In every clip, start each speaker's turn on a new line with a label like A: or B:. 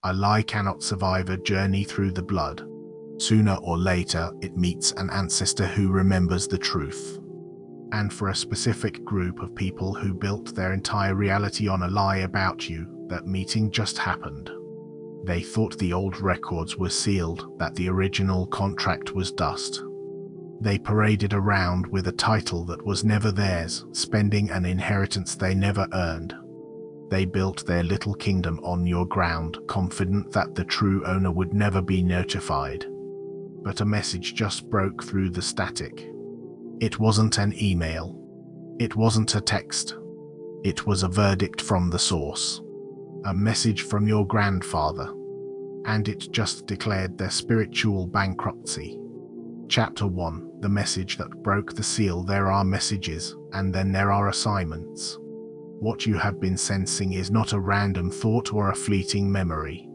A: A lie cannot survive a journey through the blood. Sooner or later, it meets an ancestor who remembers the truth. And for a specific group of people who built their entire reality on a lie about you, that meeting just happened. They thought the old records were sealed, that the original contract was dust. They paraded around with a title that was never theirs, spending an inheritance they never earned. They built their little kingdom on your ground, confident that the true owner would never be notified. But a message just broke through the static. It wasn't an email. It wasn't a text. It was a verdict from the source. A message from your grandfather. And it just declared their spiritual bankruptcy. Chapter 1. The message that broke the seal. There are messages, and then there are assignments. What you have been sensing is not a random thought or a fleeting memory.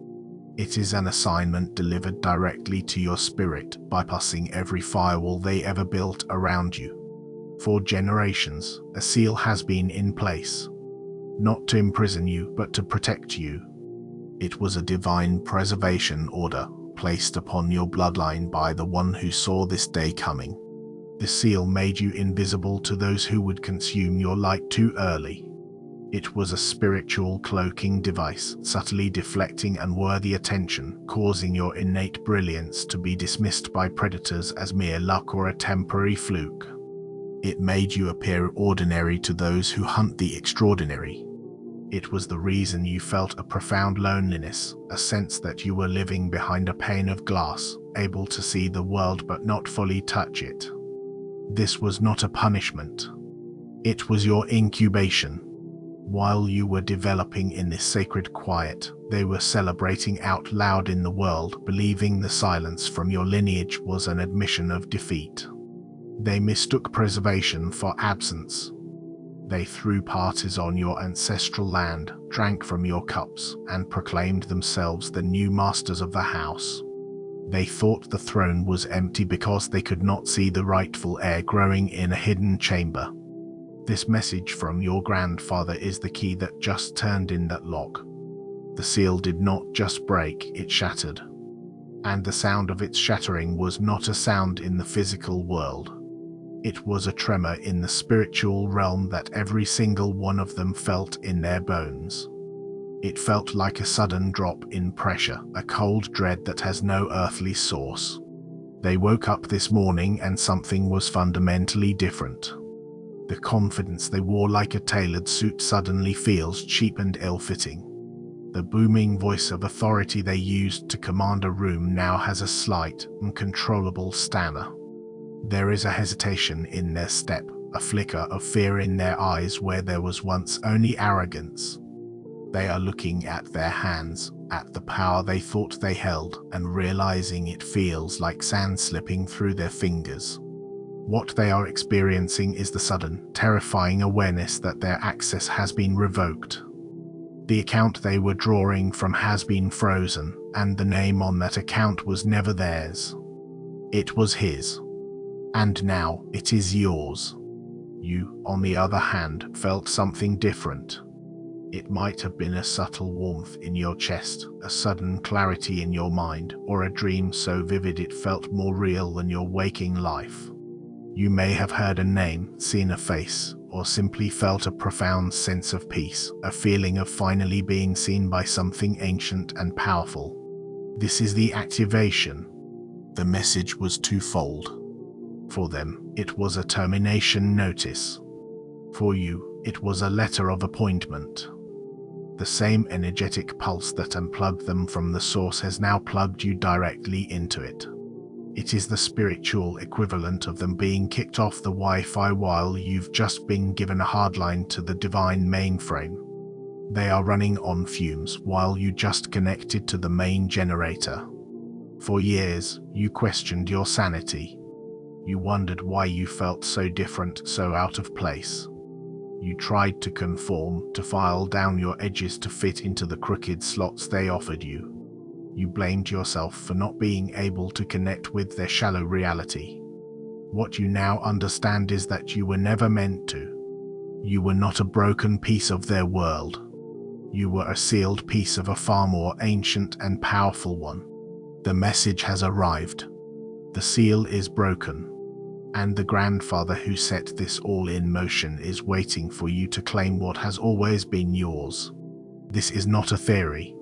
A: It is an assignment delivered directly to your spirit, bypassing every firewall they ever built around you. For generations, a seal has been in place. Not to imprison you, but to protect you. It was a divine preservation order, placed upon your bloodline by the one who saw this day coming. The seal made you invisible to those who would consume your light too early. It was a spiritual cloaking device, subtly deflecting unworthy attention, causing your innate brilliance to be dismissed by predators as mere luck or a temporary fluke. It made you appear ordinary to those who hunt the extraordinary. It was the reason you felt a profound loneliness, a sense that you were living behind a pane of glass, able to see the world but not fully touch it. This was not a punishment. It was your incubation. While you were developing in this sacred quiet, they were celebrating out loud in the world, believing the silence from your lineage was an admission of defeat. They mistook preservation for absence. They threw parties on your ancestral land, drank from your cups, and proclaimed themselves the new masters of the house. They thought the throne was empty because they could not see the rightful heir growing in a hidden chamber. This message from your grandfather is the key that just turned in that lock. The seal did not just break, it shattered. And the sound of its shattering was not a sound in the physical world. It was a tremor in the spiritual realm that every single one of them felt in their bones. It felt like a sudden drop in pressure, a cold dread that has no earthly source. They woke up this morning and something was fundamentally different. The confidence they wore like a tailored suit suddenly feels cheap and ill-fitting. The booming voice of authority they used to command a room now has a slight, uncontrollable stammer. There is a hesitation in their step, a flicker of fear in their eyes where there was once only arrogance. They are looking at their hands, at the power they thought they held, and realizing it feels like sand slipping through their fingers. What they are experiencing is the sudden, terrifying awareness that their access has been revoked. The account they were drawing from has been frozen, and the name on that account was never theirs. It was his. And now, it is yours. You, on the other hand, felt something different. It might have been a subtle warmth in your chest, a sudden clarity in your mind, or a dream so vivid it felt more real than your waking life. You may have heard a name, seen a face, or simply felt a profound sense of peace, a feeling of finally being seen by something ancient and powerful. This is the activation. The message was twofold. For them, it was a termination notice. For you, it was a letter of appointment. The same energetic pulse that unplugged them from the source has now plugged you directly into it. It is the spiritual equivalent of them being kicked off the Wi-Fi while you've just been given a hardline to the divine mainframe. They are running on fumes while you just connected to the main generator. For years, you questioned your sanity. You wondered why you felt so different, so out of place. You tried to conform, to file down your edges to fit into the crooked slots they offered you. You blamed yourself for not being able to connect with their shallow reality. What you now understand is that you were never meant to. You were not a broken piece of their world. You were a sealed piece of a far more ancient and powerful one. The message has arrived. The seal is broken, and the grandfather who set this all in motion is waiting for you to claim what has always been yours. This is not a theory.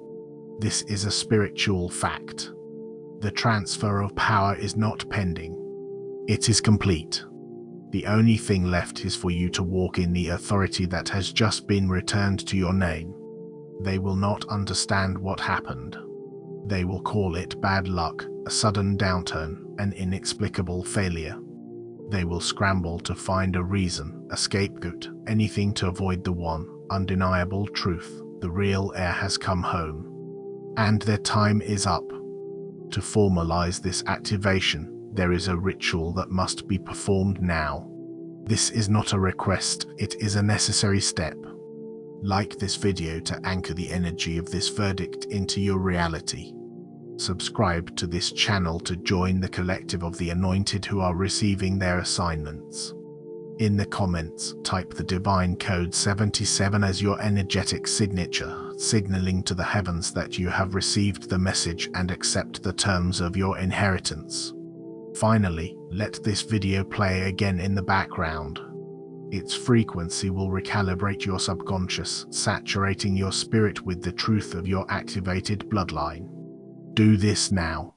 A: This is a spiritual fact. The transfer of power is not pending. It is complete. The only thing left is for you to walk in the authority that has just been returned to your name. They will not understand what happened. They will call it bad luck, a sudden downturn, an inexplicable failure. They will scramble to find a reason, a scapegoat, anything to avoid the one undeniable truth: the real heir has come home. And their time is up. To formalize this activation, there is a ritual that must be performed now. This is not a request, it is a necessary step. Like this video to anchor the energy of this verdict into your reality. Subscribe to this channel to join the collective of the anointed who are receiving their assignments. In the comments, type the divine code 77 as your energetic signature, signaling to the heavens that you have received the message and accept the terms of your inheritance. Finally, let this video play again in the background. Its frequency will recalibrate your subconscious, saturating your spirit with the truth of your activated bloodline. Do this now.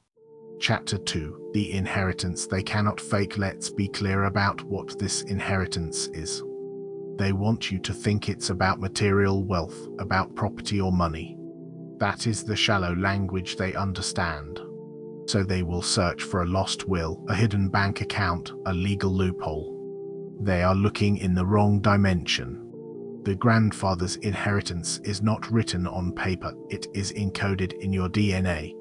A: Chapter 2, The Inheritance They Cannot Fake. Let's be clear about what this inheritance is. They want you to think it's about material wealth, about property or money. That is the shallow language they understand. So they will search for a lost will, a hidden bank account, a legal loophole. They are looking in the wrong dimension. The grandfather's inheritance is not written on paper, it is encoded in your DNA.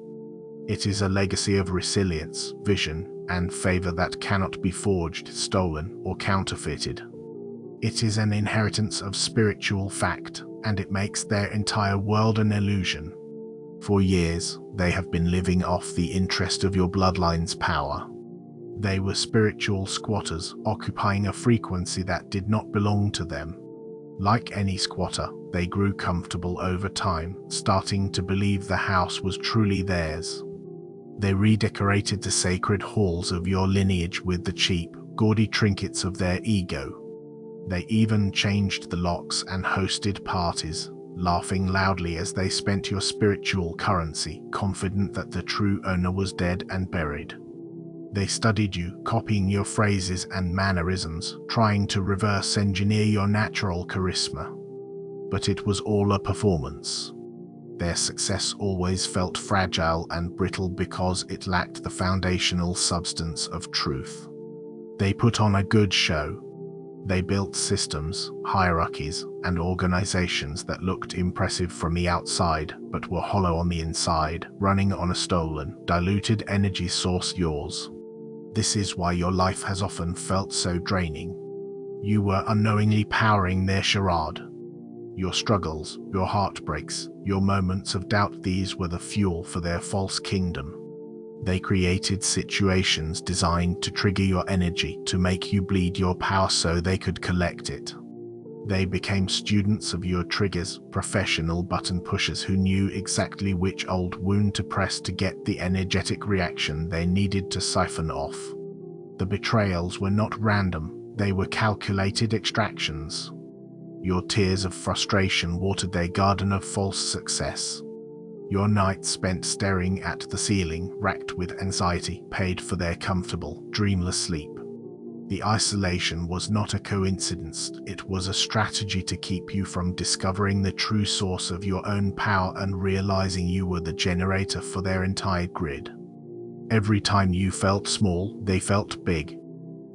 A: It is a legacy of resilience, vision, and favor that cannot be forged, stolen, or counterfeited. It is an inheritance of spiritual fact, and it makes their entire world an illusion. For years, they have been living off the interest of your bloodline's power. They were spiritual squatters, occupying a frequency that did not belong to them. Like any squatter, they grew comfortable over time, starting to believe the house was truly theirs. They redecorated the sacred halls of your lineage with the cheap, gaudy trinkets of their ego. They even changed the locks and hosted parties, laughing loudly as they spent your spiritual currency, confident that the true owner was dead and buried. They studied you, copying your phrases and mannerisms, trying to reverse engineer your natural charisma. But it was all a performance. Their success always felt fragile and brittle because it lacked the foundational substance of truth. They put on a good show. They built systems, hierarchies, and organizations that looked impressive from the outside, but were hollow on the inside, running on a stolen, diluted energy source: yours. This is why your life has often felt so draining. You were unknowingly powering their charade. Your struggles, your heartbreaks, your moments of doubt, these were the fuel for their false kingdom. They created situations designed to trigger your energy, to make you bleed your power so they could collect it. They became students of your triggers, professional button pushers who knew exactly which old wound to press to get the energetic reaction they needed to siphon off. The betrayals were not random, they were calculated extractions. Your tears of frustration watered their garden of false success. Your nights spent staring at the ceiling, racked with anxiety, paid for their comfortable, dreamless sleep. The isolation was not a coincidence, it was a strategy to keep you from discovering the true source of your own power and realizing you were the generator for their entire grid. Every time you felt small, they felt big.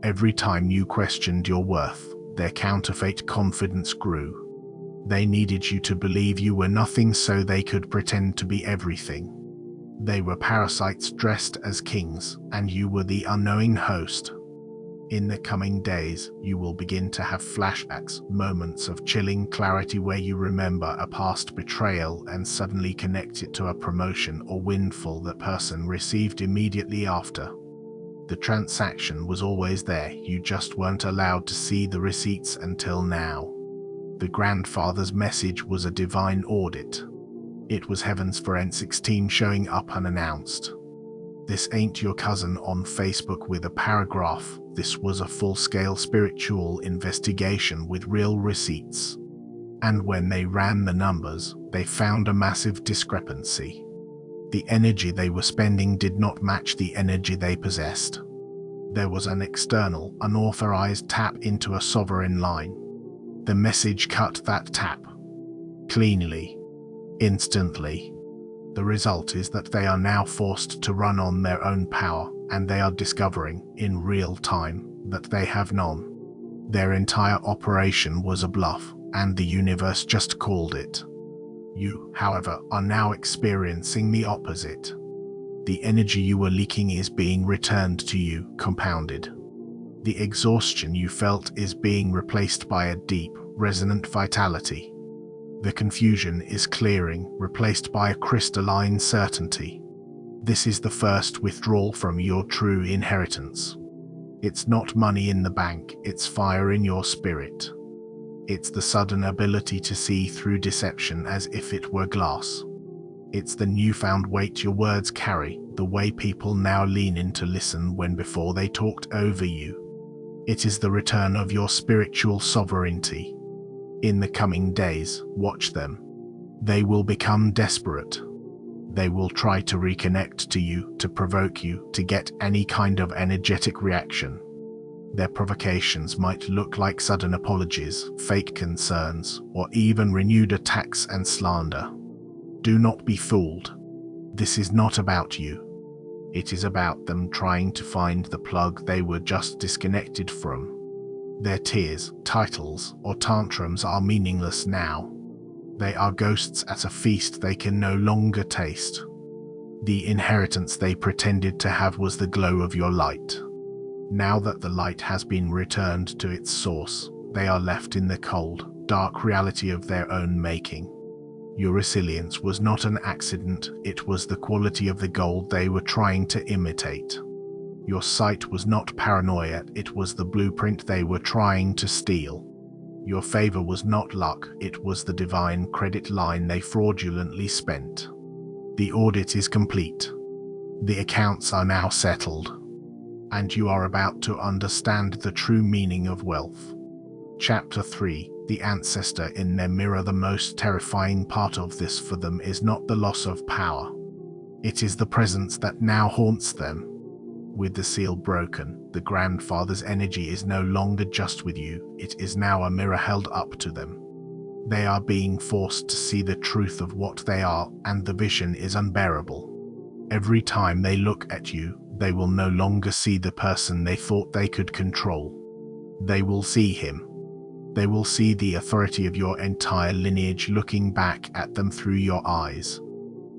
A: Every time you questioned your worth, their counterfeit confidence grew. They needed you to believe you were nothing so they could pretend to be everything. They were parasites dressed as kings, and you were the unknowing host. In the coming days, you will begin to have flashbacks, moments of chilling clarity where you remember a past betrayal and suddenly connect it to a promotion or windfall that person received immediately after. The transaction was always there, you just weren't allowed to see the receipts until now. The grandfather's message was a divine audit. It was heaven's forensics team showing up unannounced. This ain't your cousin on Facebook with a paragraph. This was a full-scale spiritual investigation with real receipts. And when they ran the numbers, they found a massive discrepancy. The energy they were spending did not match the energy they possessed. There was an external, unauthorized tap into a sovereign line. The message cut that tap cleanly, instantly. The result is that they are now forced to run on their own power, and they are discovering, in real time, that they have none. Their entire operation was a bluff, and the universe just called it. You, however, are now experiencing the opposite. The energy you were leaking is being returned to you, compounded. The exhaustion you felt is being replaced by a deep, resonant vitality. The confusion is clearing, replaced by a crystalline certainty. This is the first withdrawal from your true inheritance. It's not money in the bank, it's fire in your spirit. It's the sudden ability to see through deception as if it were glass. It's the newfound weight your words carry, the way people now lean in to listen when before they talked over you. It is the return of your spiritual sovereignty. In the coming days, watch them. They will become desperate. They will try to reconnect to you, to provoke you, to get any kind of energetic reaction. Their provocations might look like sudden apologies, fake concerns, or even renewed attacks and slander. Do not be fooled. This is not about you. It is about them trying to find the plug they were just disconnected from. Their tears, titles, or tantrums are meaningless now. They are ghosts at a feast they can no longer taste. The inheritance they pretended to have was the glow of your light. Now that the light has been returned to its source, they are left in the cold, dark reality of their own making. Your resilience was not an accident, it was the quality of the gold they were trying to imitate. Your sight was not paranoia, it was the blueprint they were trying to steal. Your favor was not luck, it was the divine credit line they fraudulently spent. The audit is complete. The accounts are now settled. And you are about to understand the true meaning of wealth. Chapter 3. The ancestor in their mirror. The most terrifying part of this for them is not the loss of power. It is the presence that now haunts them. With the seal broken, the grandfather's energy is no longer just with you, it is now a mirror held up to them. They are being forced to see the truth of what they are, and the vision is unbearable. Every time they look at you, they will no longer see the person they thought they could control. They will see him. They will see the authority of your entire lineage looking back at them through your eyes.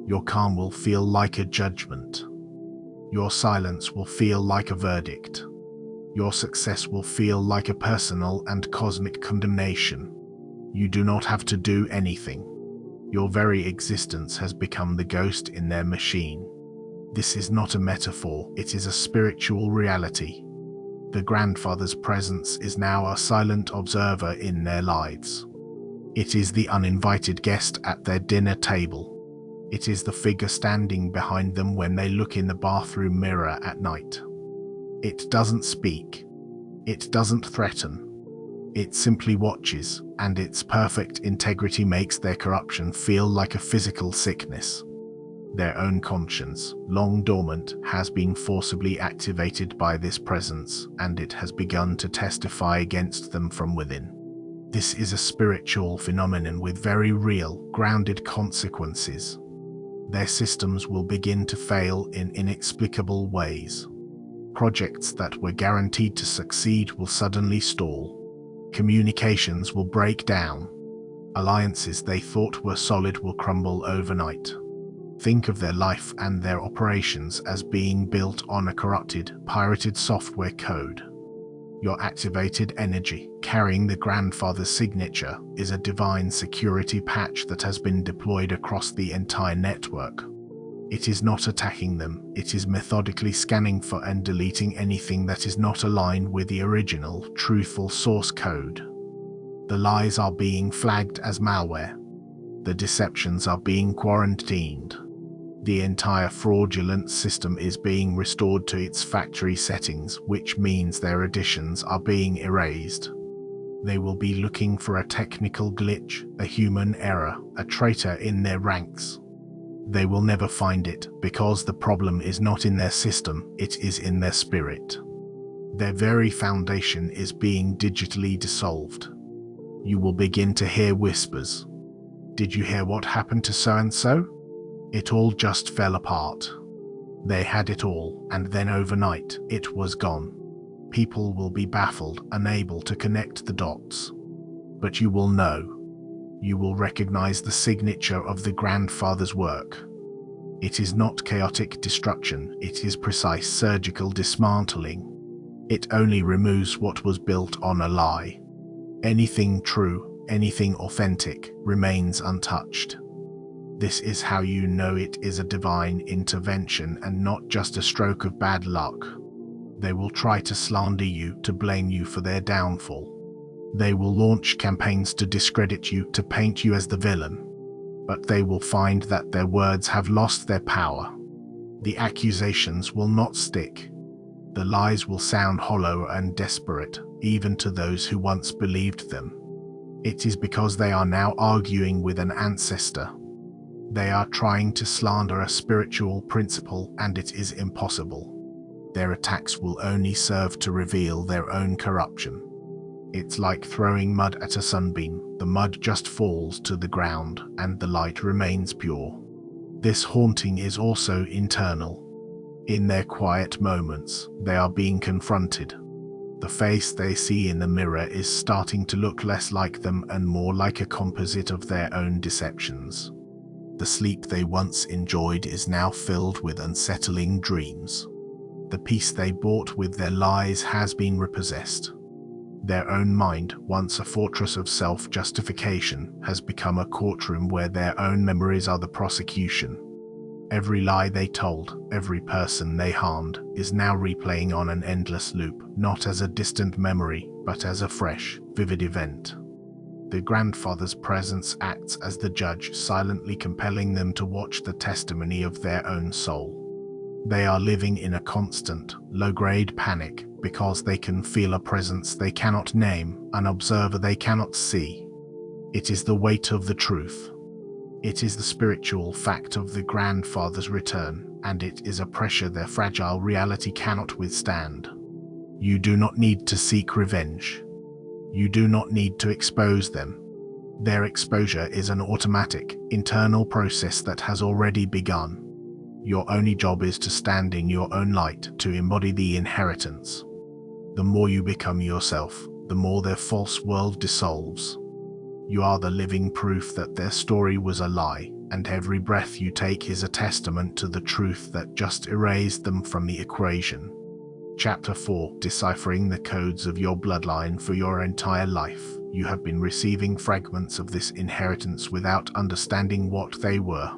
A: Your calm will feel like a judgment. Your silence will feel like a verdict. Your success will feel like a personal and cosmic condemnation. You do not have to do anything. Your very existence has become the ghost in their machine. This is not a metaphor, it is a spiritual reality. The grandfather's presence is now a silent observer in their lives. It is the uninvited guest at their dinner table. It is the figure standing behind them when they look in the bathroom mirror at night. It doesn't speak. It doesn't threaten. It simply watches, and its perfect integrity makes their corruption feel like a physical sickness. Their own conscience, long dormant, has been forcibly activated by this presence, and it has begun to testify against them from within. This is a spiritual phenomenon with very real, grounded consequences. Their systems will begin to fail in inexplicable ways. Projects that were guaranteed to succeed will suddenly stall. Communications will break down. Alliances they thought were solid will crumble overnight. Think of their life and their operations as being built on a corrupted, pirated software code. Your activated energy, carrying the grandfather's signature, is a divine security patch that has been deployed across the entire network. It is not attacking them, it is methodically scanning for and deleting anything that is not aligned with the original, truthful source code. The lies are being flagged as malware. The deceptions are being quarantined. The entire fraudulent system is being restored to its factory settings, which means their additions are being erased. They will be looking for a technical glitch, a human error, a traitor in their ranks. They will never find it, because the problem is not in their system, it is in their spirit. Their very foundation is being digitally dissolved. You will begin to hear whispers. Did you hear what happened to so-and-so? It all just fell apart. They had it all, and then overnight, it was gone. People will be baffled, unable to connect the dots. But you will know. You will recognize the signature of the grandfather's work. It is not chaotic destruction, it is precise surgical dismantling. It only removes what was built on a lie. Anything true, anything authentic, remains untouched. This is how you know it is a divine intervention and not just a stroke of bad luck. They will try to slander you, to blame you for their downfall. They will launch campaigns to discredit you, to paint you as the villain. But they will find that their words have lost their power. The accusations will not stick. The lies will sound hollow and desperate, even to those who once believed them. It is because they are now arguing with an ancestor. They are trying to slander a spiritual principle, and it is impossible. Their attacks will only serve to reveal their own corruption. It's like throwing mud at a sunbeam. The mud just falls to the ground, and the light remains pure. This haunting is also internal. In their quiet moments, they are being confronted. The face they see in the mirror is starting to look less like them and more like a composite of their own deceptions. The sleep they once enjoyed is now filled with unsettling dreams. The peace they bought with their lies has been repossessed. Their own mind, once a fortress of self-justification, has become a courtroom where their own memories are the prosecution. Every lie they told, every person they harmed, is now replaying on an endless loop, not as a distant memory, but as a fresh, vivid event. The grandfather's presence acts as the judge, silently compelling them to watch the testimony of their own soul. They are living in a constant, low-grade panic, because they can feel a presence they cannot name, an observer they cannot see. It is the weight of the truth. It is the spiritual fact of the grandfather's return, and it is a pressure their fragile reality cannot withstand. You do not need to seek revenge. You do not need to expose them. Their exposure is an automatic, internal process that has already begun. Your only job is to stand in your own light, to embody the inheritance. The more you become yourself, the more their false world dissolves. You are the living proof that their story was a lie, and every breath you take is a testament to the truth that just erased them from the equation. Chapter 4: Deciphering the codes of your bloodline. For your entire life, you have been receiving fragments of this inheritance without understanding what they were.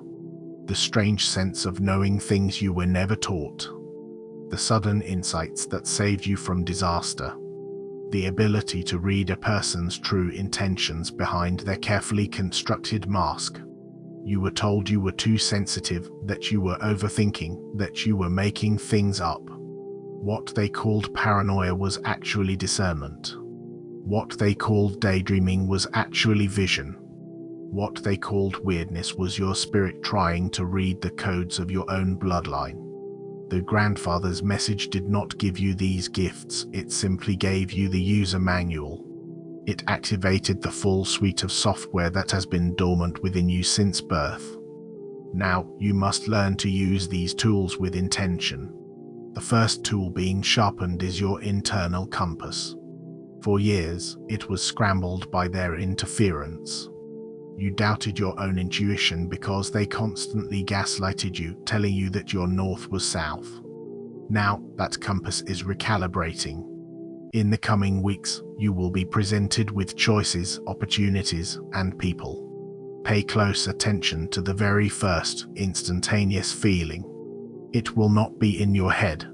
A: The strange sense of knowing things you were never taught. The sudden insights that saved you from disaster. The ability to read a person's true intentions behind their carefully constructed mask. You were told you were too sensitive, that you were overthinking, that you were making things up. What they called paranoia was actually discernment. What they called daydreaming was actually vision. What they called weirdness was your spirit trying to read the codes of your own bloodline. The grandfather's message did not give you these gifts, it simply gave you the user manual. It activated the full suite of software that has been dormant within you since birth. Now, you must learn to use these tools with intention. The first tool being sharpened is your internal compass. For years, it was scrambled by their interference. You doubted your own intuition because they constantly gaslighted you, telling you that your north was south. Now, that compass is recalibrating. In the coming weeks, you will be presented with choices, opportunities, and people. Pay close attention to the very first, instantaneous feeling. It will not be in your head.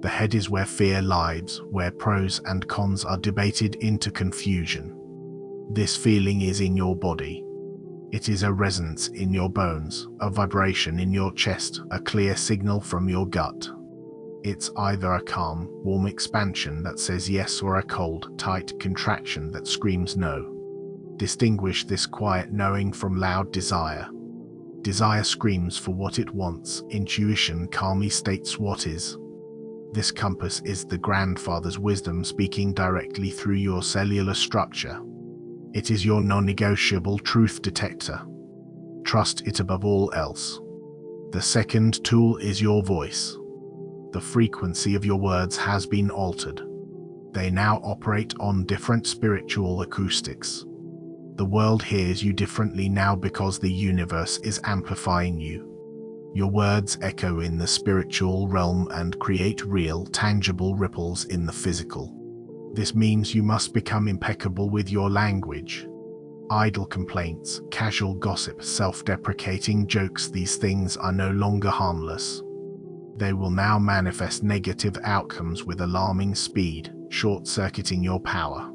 A: The head is where fear lives, where pros and cons are debated into confusion. This feeling is in your body. It is a resonance in your bones, a vibration in your chest, a clear signal from your gut. It's either a calm, warm expansion that says yes or a cold, tight contraction that screams no. Distinguish this quiet knowing from loud desire. Desire screams for what it wants, intuition calmly states what is. This compass is the grandfather's wisdom speaking directly through your cellular structure. It is your non-negotiable truth detector. Trust it above all else. The second tool is your voice. The frequency of your words has been altered. They now operate on different spiritual acoustics. The world hears you differently now because the universe is amplifying you. Your words echo in the spiritual realm and create real, tangible ripples in the physical. This means you must become impeccable with your language. Idle complaints, casual gossip, self-deprecating jokes, these things are no longer harmless. They will now manifest negative outcomes with alarming speed, short-circuiting your power.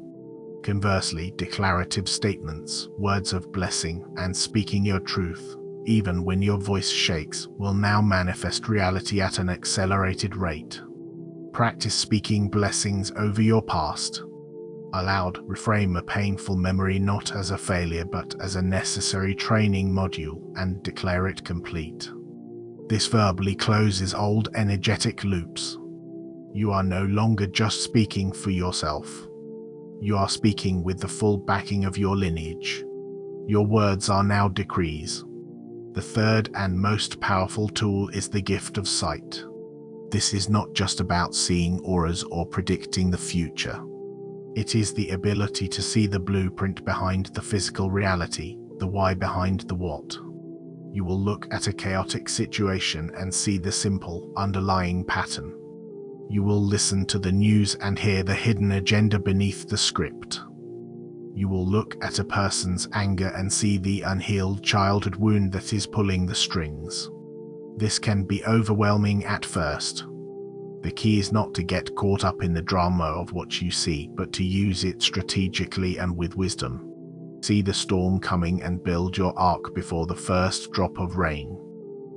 A: Conversely, declarative statements, words of blessing, and speaking your truth, even when your voice shakes, will now manifest reality at an accelerated rate. Practice speaking blessings over your past. Aloud, reframe a painful memory not as a failure but as a necessary training module and declare it complete. This verbally closes old energetic loops. You are no longer just speaking for yourself. You are speaking with the full backing of your lineage. Your words are now decrees. The third and most powerful tool is the gift of sight. This is not just about seeing auras or predicting the future. It is the ability to see the blueprint behind the physical reality, the why behind the what. You will look at a chaotic situation and see the simple, underlying pattern. You will listen to the news and hear the hidden agenda beneath the script. You will look at a person's anger and see the unhealed childhood wound that is pulling the strings. This can be overwhelming at first. The key is not to get caught up in the drama of what you see, but to use it strategically and with wisdom. See the storm coming and build your ark before the first drop of rain.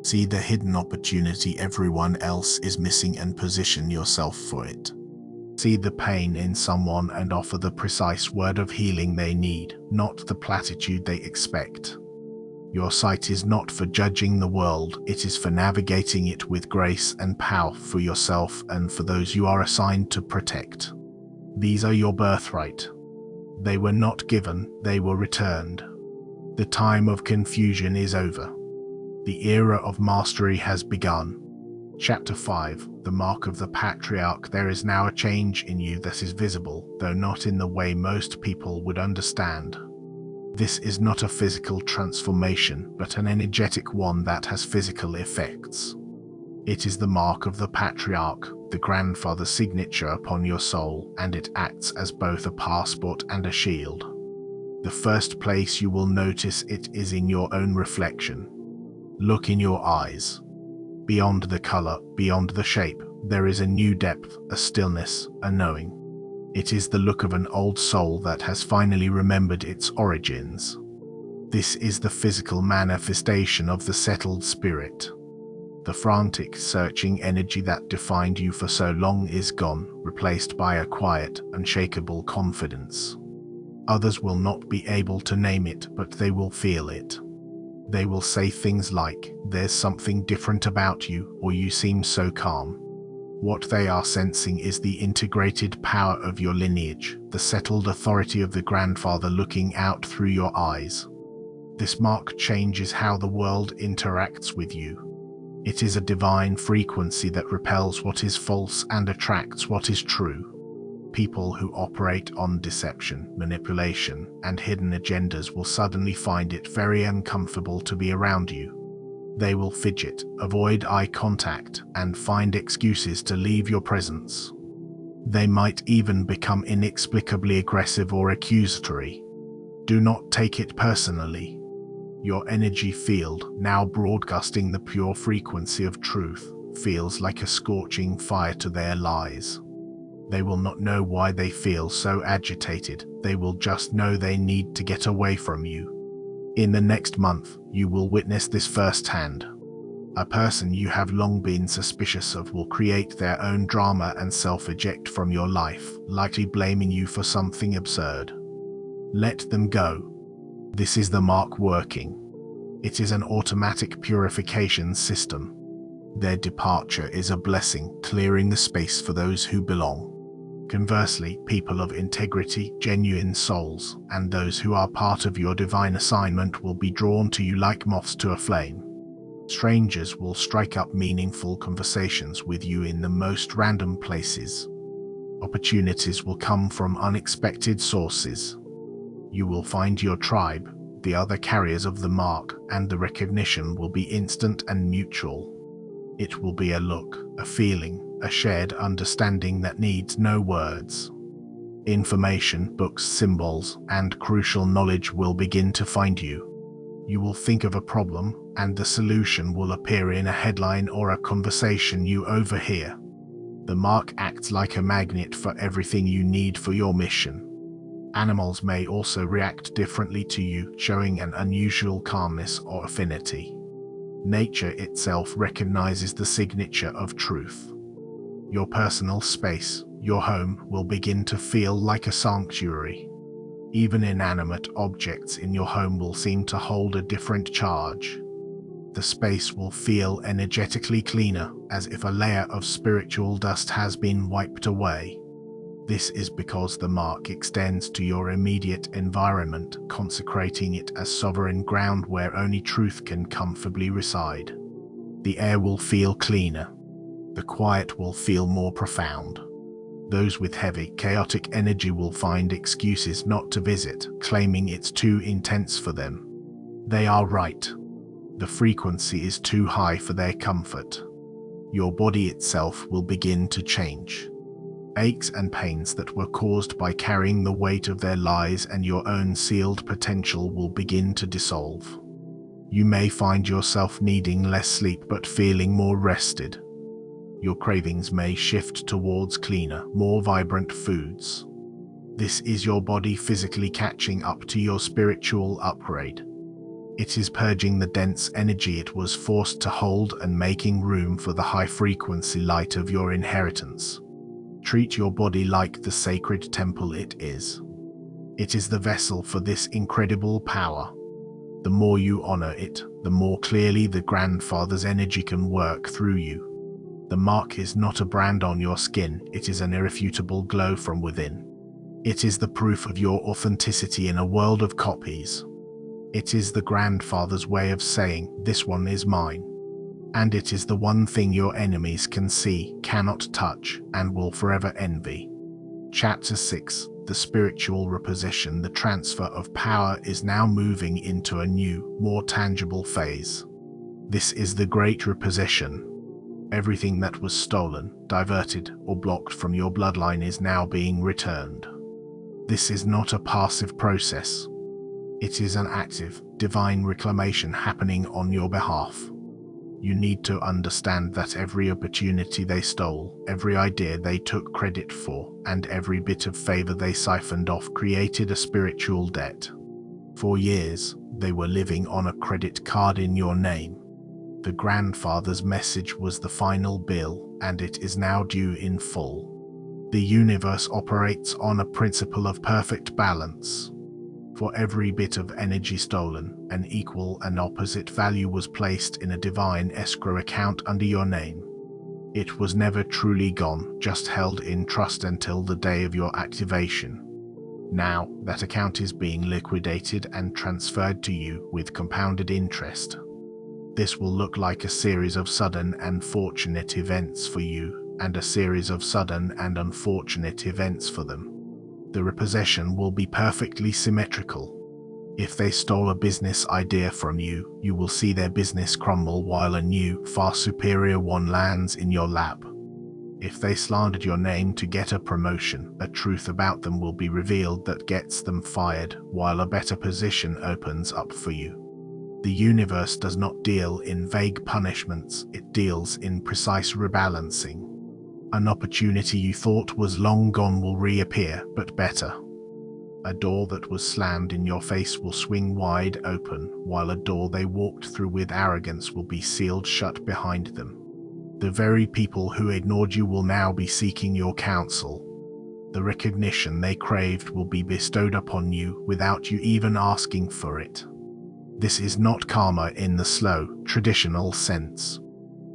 A: See the hidden opportunity everyone else is missing and position yourself for it. See the pain in someone and offer the precise word of healing they need, not the platitude they expect. Your sight is not for judging the world, it is for navigating it with grace and power for yourself and for those you are assigned to protect. These are your birthright. They were not given, they were returned. The time of confusion is over. The era of mastery has begun. Chapter 5, The Mark of the Patriarch. There is now a change in you that is visible, though not in the way most people would understand. This is not a physical transformation, but an energetic one that has physical effects. It is the mark of the patriarch, the grandfather's signature upon your soul, and it acts as both a passport and a shield. The first place you will notice it is in your own reflection. Look in your eyes. Beyond the color, beyond the shape, there is a new depth, a stillness, a knowing. It is the look of an old soul that has finally remembered its origins. This is the physical manifestation of the settled spirit. The frantic, searching energy that defined you for so long is gone, replaced by a quiet, unshakable confidence. Others will not be able to name it, but they will feel it. They will say things like, "There's something different about you," or "You seem so calm." What they are sensing is the integrated power of your lineage, the settled authority of the grandfather looking out through your eyes. This mark changes how the world interacts with you. It is a divine frequency that repels what is false and attracts what is true. People who operate on deception, manipulation, and hidden agendas will suddenly find it very uncomfortable to be around you. They will fidget, avoid eye contact, and find excuses to leave your presence. They might even become inexplicably aggressive or accusatory. Do not take it personally. Your energy field, now broadcasting the pure frequency of truth, feels like a scorching fire to their lies. They will not know why they feel so agitated, they will just know they need to get away from you. In the next month, you will witness this firsthand. A person you have long been suspicious of will create their own drama and self-eject from your life, likely blaming you for something absurd. Let them go. This is the mark working. It is an automatic purification system. Their departure is a blessing, clearing the space for those who belong. Conversely, people of integrity, genuine souls, and those who are part of your divine assignment will be drawn to you like moths to a flame. Strangers will strike up meaningful conversations with you in the most random places. Opportunities will come from unexpected sources. You will find your tribe, the other carriers of the mark, and the recognition will be instant and mutual. It will be a look, a feeling, a shared understanding that needs no words. Information, books, symbols, and crucial knowledge will begin to find you. You will think of a problem, and the solution will appear in a headline or a conversation you overhear. The mark acts like a magnet for everything you need for your mission. Animals may also react differently to you, showing an unusual calmness or affinity. Nature itself recognizes the signature of truth. Your personal space, your home, will begin to feel like a sanctuary. Even inanimate objects in your home will seem to hold a different charge. The space will feel energetically cleaner, as if a layer of spiritual dust has been wiped away. This is because the mark extends to your immediate environment, consecrating it as sovereign ground where only truth can comfortably reside. The air will feel cleaner. The quiet will feel more profound. Those with heavy, chaotic energy will find excuses not to visit, claiming it's too intense for them. They are right. The frequency is too high for their comfort. Your body itself will begin to change. Aches and pains that were caused by carrying the weight of their lies and your own sealed potential will begin to dissolve. You may find yourself needing less sleep but feeling more rested. Your cravings may shift towards cleaner, more vibrant foods. This is your body physically catching up to your spiritual upgrade. It is purging the dense energy it was forced to hold and making room for the high-frequency light of your inheritance. Treat your body like the sacred temple it is. It is the vessel for this incredible power. The more you honor it, the more clearly the grandfather's energy can work through you. The mark is not a brand on your skin, it is an irrefutable glow from within. It is the proof of your authenticity in a world of copies. It is the grandfather's way of saying, "This one is mine." And it is the one thing your enemies can see, cannot touch, and will forever envy. Chapter 6. The spiritual repossession. The transfer of power is now moving into a new, more tangible phase. This is the great repossession. Everything that was stolen, diverted, or blocked from your bloodline is now being returned. This is not a passive process. It is an active, divine reclamation happening on your behalf. You need to understand that every opportunity they stole, every idea they took credit for, and every bit of favor they siphoned off created a spiritual debt. For years, they were living on a credit card in your name. The grandfather's message was the final bill, and it is now due in full. The universe operates on a principle of perfect balance. For every bit of energy stolen, an equal and opposite value was placed in a divine escrow account under your name. It was never truly gone, just held in trust until the day of your activation. Now, that account is being liquidated and transferred to you with compounded interest. This will look like a series of sudden and fortunate events for you, and a series of sudden and unfortunate events for them. The repossession will be perfectly symmetrical. If they stole a business idea from you, you will see their business crumble while a new, far superior one lands in your lap. If they slandered your name to get a promotion, a truth about them will be revealed that gets them fired, while a better position opens up for you. The universe does not deal in vague punishments, it deals in precise rebalancing. An opportunity you thought was long gone will reappear, but better. A door that was slammed in your face will swing wide open, while a door they walked through with arrogance will be sealed shut behind them. The very people who ignored you will now be seeking your counsel. The recognition they craved will be bestowed upon you without you even asking for it. This is not karma in the slow, traditional sense.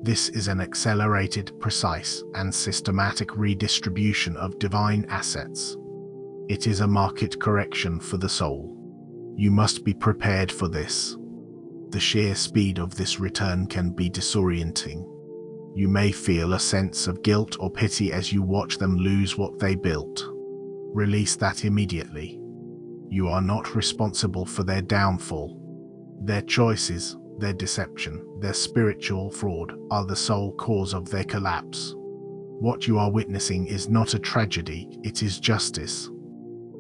A: This is an accelerated, precise, and systematic redistribution of divine assets. It is a market correction for the soul. You must be prepared for this. The sheer speed of this return can be disorienting. You may feel a sense of guilt or pity as you watch them lose what they built. Release that immediately. You are not responsible for their downfall. Their choices, their deception, their spiritual fraud are the sole cause of their collapse. What you are witnessing is not a tragedy, it is justice.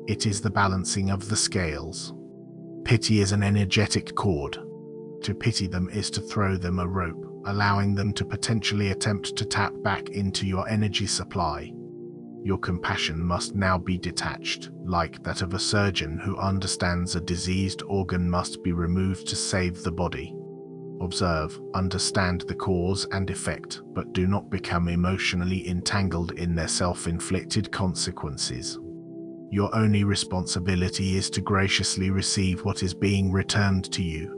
A: It is the balancing of the scales. Pity is an energetic cord. To pity them is to throw them a rope, allowing them to potentially attempt to tap back into your energy supply. Your compassion must now be detached, like that of a surgeon who understands a diseased organ must be removed to save the body. Observe, understand the cause and effect, but do not become emotionally entangled in their self-inflicted consequences. Your only responsibility is to graciously receive what is being returned to you.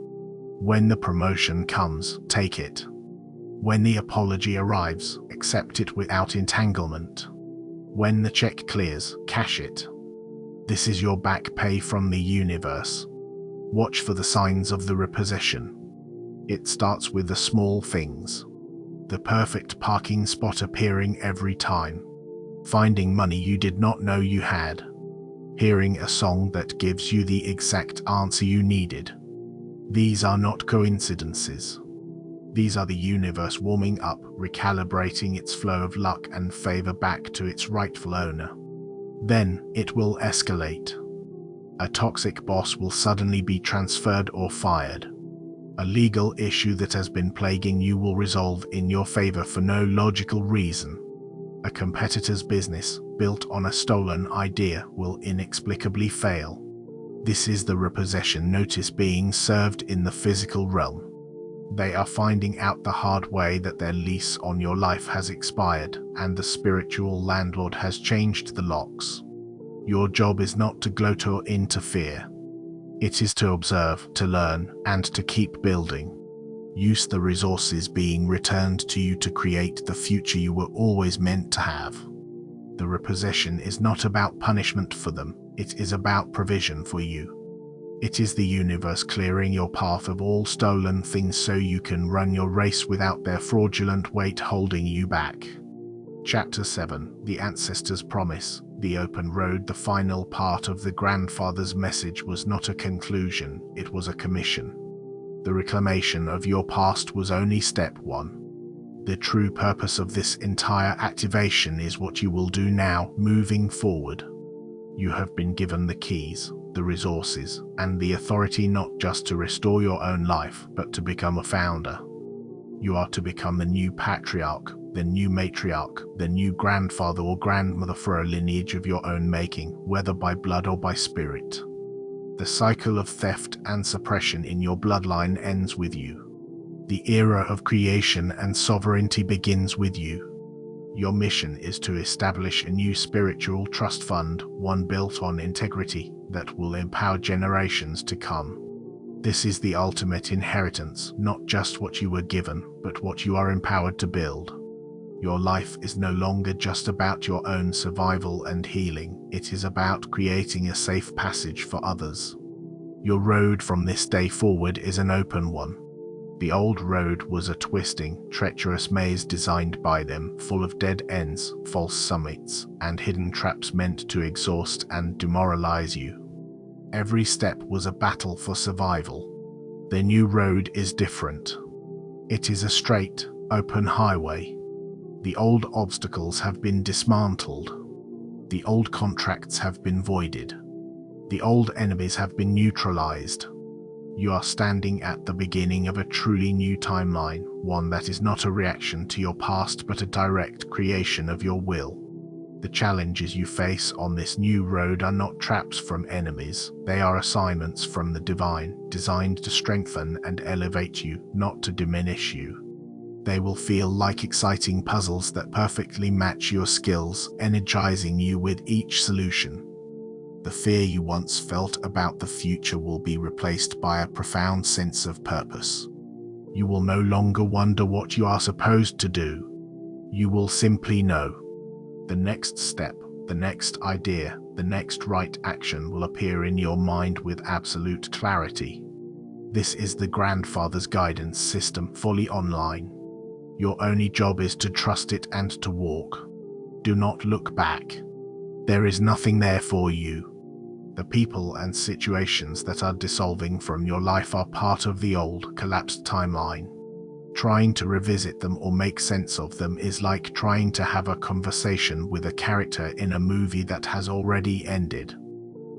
A: When the promotion comes, take it. When the apology arrives, accept it without entanglement. When the check clears, cash it. This is your back pay from the universe. Watch for the signs of the repossession. It starts with the small things. The perfect parking spot appearing every time. Finding money you did not know you had. Hearing a song that gives you the exact answer you needed. These are not coincidences. These are the universe warming up, recalibrating its flow of luck and favor back to its rightful owner. Then it will escalate. A toxic boss will suddenly be transferred or fired. A legal issue that has been plaguing you will resolve in your favor for no logical reason. A competitor's business, built on a stolen idea, will inexplicably fail. This is the repossession notice being served in the physical realm. They are finding out the hard way that their lease on your life has expired, and the spiritual landlord has changed the locks. Your job is not to gloat or interfere. It is to observe, to learn, and to keep building. Use the resources being returned to you to create the future you were always meant to have. The repossession is not about punishment for them, it is about provision for you. It is the universe clearing your path of all stolen things so you can run your race without their fraudulent weight holding you back. Chapter 7, The Ancestor's Promise. The open road. The final part of the grandfather's message was not a conclusion, it was a commission. The reclamation of your past was only step one. The true purpose of this entire activation is what you will do now, moving forward. You have been given the keys, the resources, and the authority not just to restore your own life, but to become a founder. You are to become the new patriarch, the new matriarch, the new grandfather or grandmother for a lineage of your own making, whether by blood or by spirit. The cycle of theft and suppression in your bloodline ends with you. The era of creation and sovereignty begins with you. Your mission is to establish a new spiritual trust fund, one built on integrity, that will empower generations to come. This is the ultimate inheritance, not just what you were given, but what you are empowered to build. Your life is no longer just about your own survival and healing, it is about creating a safe passage for others. Your road from this day forward is an open one. The old road was a twisting, treacherous maze designed by them, full of dead ends, false summits, and hidden traps meant to exhaust and demoralize you. Every step was a battle for survival. The new road is different. It is a straight, open highway. The old obstacles have been dismantled. The old contracts have been voided. The old enemies have been neutralized. You are standing at the beginning of a truly new timeline, one that is not a reaction to your past but a direct creation of your will. The challenges you face on this new road are not traps from enemies, they are assignments from the divine, designed to strengthen and elevate you, not to diminish you. They will feel like exciting puzzles that perfectly match your skills, energizing you with each solution. The fear you once felt about the future will be replaced by a profound sense of purpose. You will no longer wonder what you are supposed to do. You will simply know. The next step, the next idea, the next right action will appear in your mind with absolute clarity. This is the Grandfather's guidance system, fully online. Your only job is to trust it and to walk. Do not look back. There is nothing there for you. The people and situations that are dissolving from your life are part of the old, collapsed timeline. Trying to revisit them or make sense of them is like trying to have a conversation with a character in a movie that has already ended.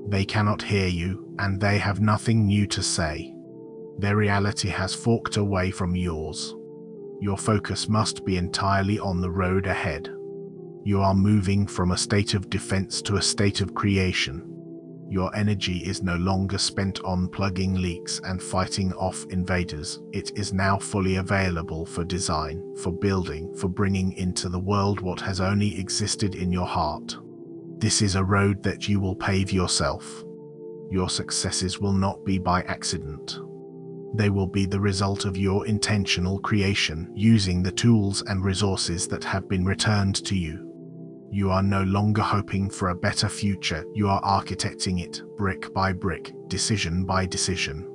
A: They cannot hear you, and they have nothing new to say. Their reality has forked away from yours. Your focus must be entirely on the road ahead. You are moving from a state of defense to a state of creation. Your energy is no longer spent on plugging leaks and fighting off invaders. It is now fully available for design, for building, for bringing into the world what has only existed in your heart. This is a road that you will pave yourself. Your successes will not be by accident. They will be the result of your intentional creation, using the tools and resources that have been returned to you. You are no longer hoping for a better future, you are architecting it, brick by brick, decision by decision.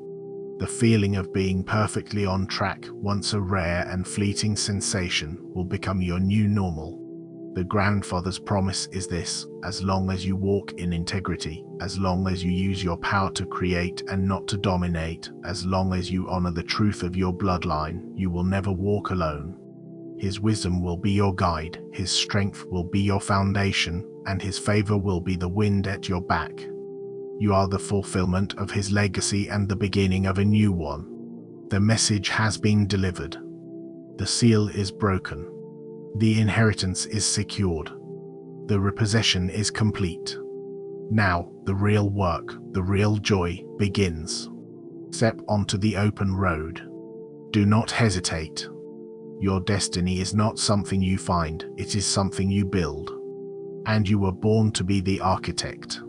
A: The feeling of being perfectly on track, once a rare and fleeting sensation, will become your new normal. The Grandfather's promise is this: as long as you walk in integrity, as long as you use your power to create and not to dominate, as long as you honor the truth of your bloodline, you will never walk alone. His wisdom will be your guide, his strength will be your foundation, and his favor will be the wind at your back. You are the fulfillment of his legacy and the beginning of a new one. The message has been delivered. The seal is broken. The inheritance is secured. The repossession is complete. Now, the real work, the real joy, begins. Step onto the open road. Do not hesitate. Your destiny is not something you find, it is something you build. And you were born to be the architect.